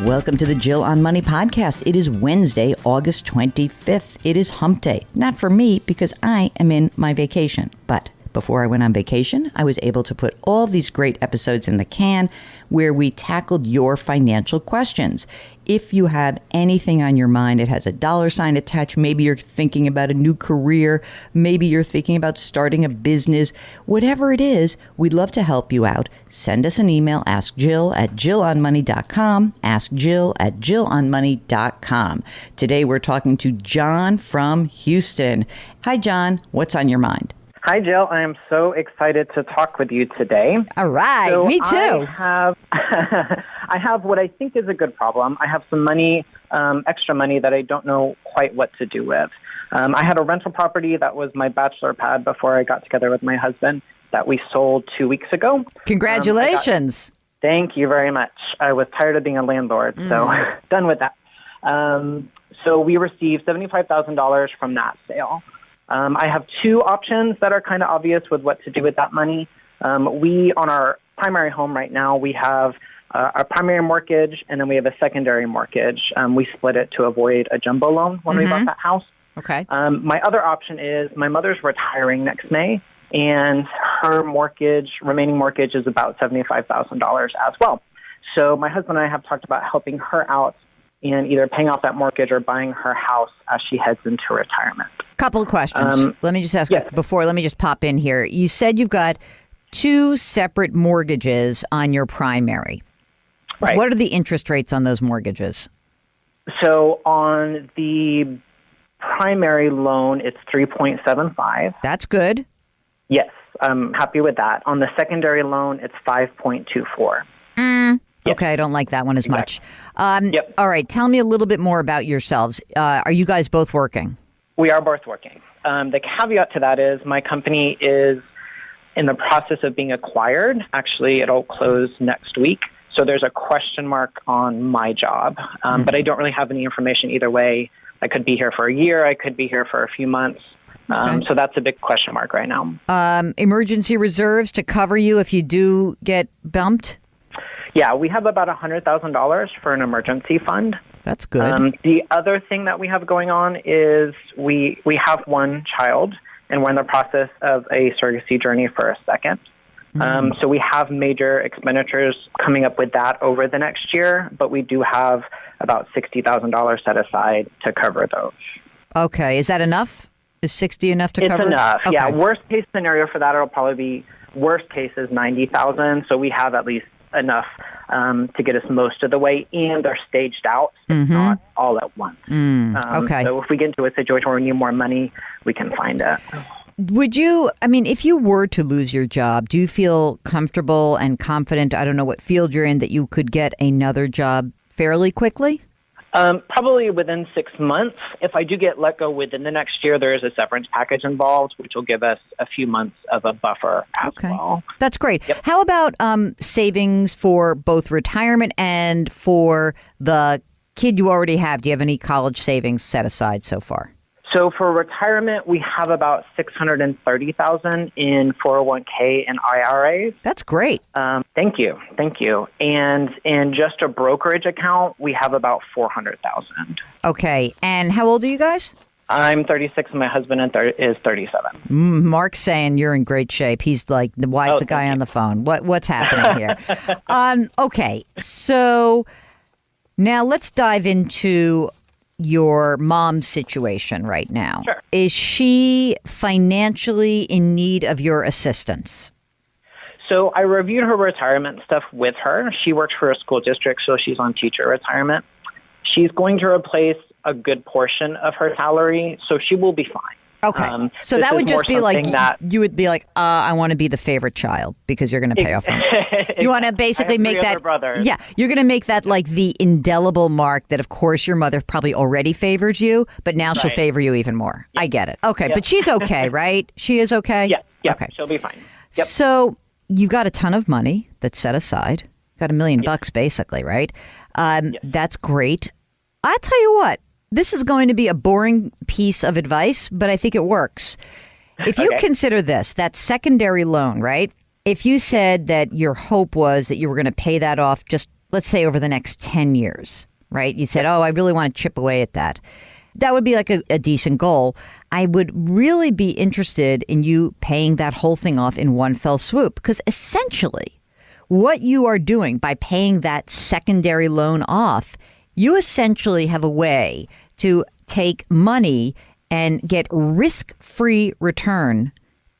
Welcome to the Jill on Money podcast. It is Wednesday, August 25th. It is hump day. Not for me because I am in my vacation, but before I went on vacation, I was able to put all these great episodes in the can where we tackled your financial questions. If you have anything on your mind, it has a $sign attached. Maybe you're thinking about a new career. Maybe you're thinking about starting a business. Whatever it is, we'd love to help you out. Send us an email, askjill@jillonmoney.com, askjill@jillonmoney.com. Today, we're talking to John from Houston. Hi, John. What's on your mind? Hi, Jill. I am so excited to talk with you today. All right. So Me too. I have what I think is a good problem. I have some money, extra money that I don't know quite what to do with. I had a rental property that was my bachelor pad before I got together with my husband that we sold 2 weeks ago. Congratulations. Thank you very much. I was tired of being a landlord, so done with that. So we received $75,000 from that sale. I have two options that are kind of obvious with what to do with that money. We, on our primary home right now, we have our primary mortgage, and then we have a secondary mortgage. We split it to avoid a jumbo loan when we bought that house. Okay. My other option is my mother's retiring next May, and her remaining mortgage is about $75,000 as well. So my husband and I have talked about helping her out in either paying off that mortgage or buying her house as she heads into retirement. Couple of questions. Let me just ask before. Let me just pop in here. You said you've got two separate mortgages on your primary. Right. What are the interest rates on those mortgages? So on the primary loan, it's 3.75. That's good. Yes, I'm happy with that. On the secondary loan, it's 5.24. Yep. Okay, I don't like that one as much. Yep. All right, tell me a little bit more about yourselves. Are you guys both working? We are both working. The caveat to that is my company is in the process of being acquired. Actually, it'll close next week. So there's a question mark on my job, but I don't really have any information either way. I could be here for a year. I could be here for a few months. So that's a big question mark right now. Emergency reserves to cover you if you do get bumped? Yeah, we have about $100,000 for an emergency fund. That's good. The other thing that we have going on is we have one child, and we're in the process of a surrogacy journey for a second. So we have major expenditures coming up with that over the next year, but we do have about $60,000 set aside to cover those. Okay. Is that enough? Is 60 enough to cover? It's enough. Okay. Yeah. Worst case scenario for that, it'll probably be worst case is $90,000. So we have at least enough to get us most of the way, and they're staged out, not all at once. Okay. So if we get into a situation where we need more money, we can find it. Would you, if you were to lose your job, do you feel comfortable and confident, I don't know what field you're in, that you could get another job fairly quickly? Probably within 6 months. If I do get let go within the next year, there is a severance package involved, which will give us a few months of a buffer as well. That's great. Yep. How about savings for both retirement and for the kid you already have? Do you have any college savings set aside so far? So for retirement, we have about $630,000 in 401k and IRAs. That's great. Thank you. And in just a brokerage account, we have about $400,000. Okay. And how old are you guys? I'm 36 and my husband is 37. Mark's saying you're in great shape. He's like, why is the guy on the phone? What's happening here? Okay. So now let's dive into your mom's situation right now. Sure. Is she financially in need of your assistance? So I reviewed her retirement stuff with her. She works for a school district, so she's on teacher retirement. She's going to replace a good portion of her salary, so she will be fine. Okay. So that would just be like, you would be like, I want to be the favorite child because you're going to pay off her. You want to basically make that. Yeah. You're going to make that like the indelible mark that, of course, your mother probably already favors you, but now she'll favor you even more. Yep. I get it. Okay. Yep. But she's okay, right? She is okay? Yeah. Okay. She'll be fine. Yep. So you've got a ton of money that's set aside. Got $1 million bucks basically, right? That's great. I'll tell you what. This is going to be a boring piece of advice, but I think it works. If you consider this, that secondary loan, right? If you said that your hope was that you were going to pay that off just let's say over the next 10 years, right? You said, oh, I really want to chip away at that. That would be like a decent goal. I would really be interested in you paying that whole thing off in one fell swoop, because essentially what you are doing by paying that secondary loan off, you essentially have a way to take money and get risk-free return.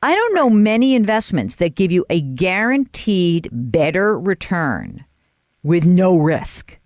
I don't know many investments that give you a guaranteed better return with no risk.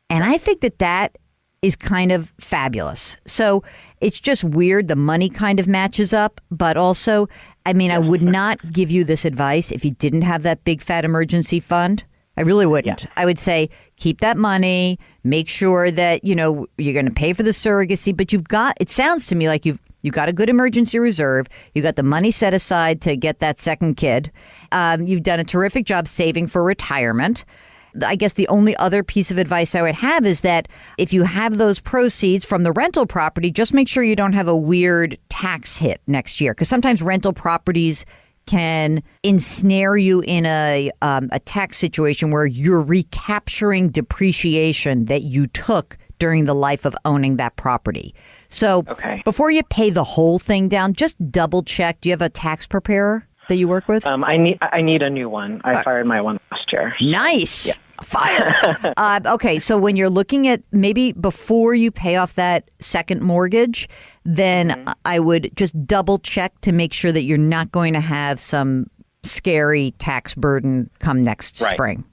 And I think that is kind of fabulous. So it's just weird. The money kind of matches up. But also, I mean, I would not give you this advice if you didn't have that big fat emergency fund. I really wouldn't. Yeah. I would say keep that money, make sure that, you're going to pay for the surrogacy. But it sounds to me like you've got a good emergency reserve. You got the money set aside to get that second kid. You've done a terrific job saving for retirement. I guess the only other piece of advice I would have is that if you have those proceeds from the rental property, just make sure you don't have a weird tax hit next year. Because sometimes rental properties can ensnare you in a tax situation where you're recapturing depreciation that you took during the life of owning that property. So before you pay the whole thing down, just double check. Do you have a tax preparer that you work with? I need a new one. I fired my one last year. Nice. Yeah. Fire. Okay, so when you're looking at maybe before you pay off that second mortgage, then I would just double check to make sure that you're not going to have some scary tax burden come next spring.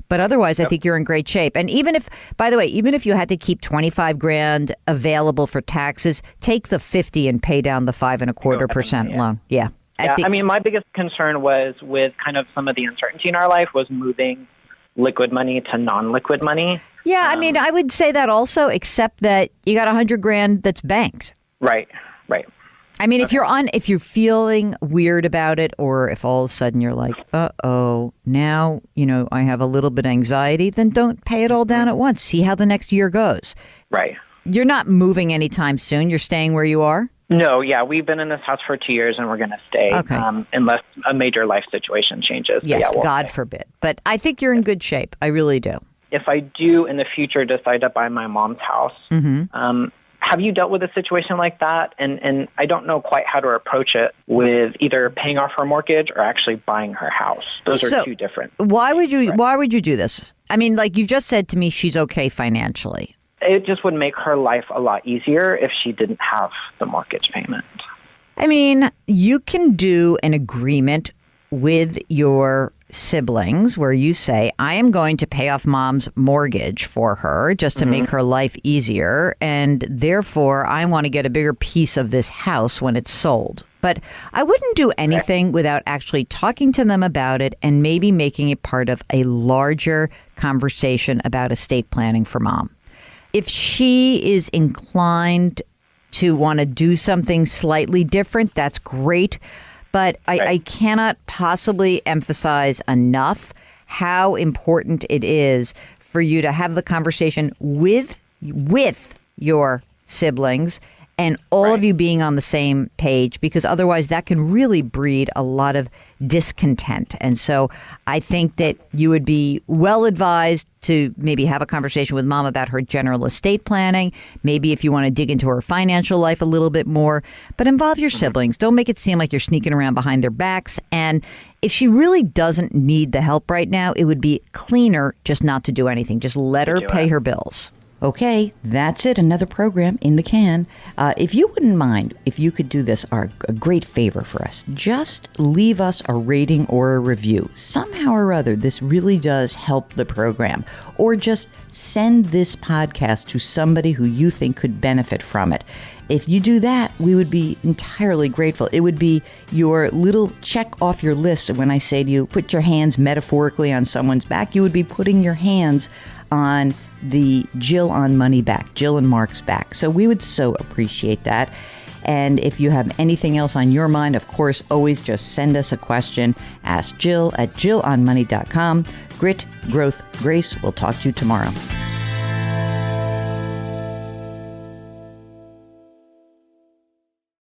But otherwise, I think you're in great shape. And even if, by the way, even if you had to keep $25,000 available for taxes, take the 50 and pay down the 5.25% loan. Yeah. I mean, my biggest concern was with kind of some of the uncertainty in our life was moving liquid money to non-liquid money. Yeah, I mean, I would say that also, except that you got $100,000 that's banked. Right. I mean, if you're feeling weird about it, or if all of a sudden you're like, now, I have a little bit of anxiety, then don't pay it all down at once. See how the next year goes. Right. You're not moving anytime soon. You're staying where you are? No, yeah. We've been in this house for 2 years and we're going to stay unless a major life situation changes. Yes, God forbid. But I think you're in good shape. I really do. If I do in the future decide to buy my mom's house, have you dealt with a situation like that? And I don't know quite how to approach it with either paying off her mortgage or actually buying her house. Those are two different. Why would you do this? I mean, like you just said to me, she's okay financially. It just would make her life a lot easier if she didn't have the mortgage payment. I mean, you can do an agreement with your siblings where you say, I am going to pay off mom's mortgage for her just to make her life easier. And therefore, I want to get a bigger piece of this house when it's sold. But I wouldn't do anything without actually talking to them about it and maybe making it part of a larger conversation about estate planning for mom. If she is inclined to want to do something slightly different, that's great. But I cannot possibly emphasize enough how important it is for you to have the conversation with your siblings and all of you being on the same page, because otherwise that can really breed a lot of discontent. And so I think that you would be well advised to maybe have a conversation with mom about her general estate planning, maybe if you want to dig into her financial life a little bit more, but involve your siblings. Don't make it seem like you're sneaking around behind their backs. And if she really doesn't need the help right now, it would be cleaner just not to do anything. Just let her pay her bills. Okay, that's it. Another program in the can. If you wouldn't mind, if you could do this, a great favor for us, just leave us a rating or a review. Somehow or other, this really does help the program. Or just send this podcast to somebody who you think could benefit from it. If you do that, we would be entirely grateful. It would be your little check off your list. When I say to you, put your hands metaphorically on someone's back, you would be putting your hands on the Jill on Money back, Jill and Mark's back. So we would so appreciate that. And if you have anything else on your mind, of course, always just send us a question. Ask Jill at jillonmoney.com. Grit, growth, grace. We'll talk to you tomorrow.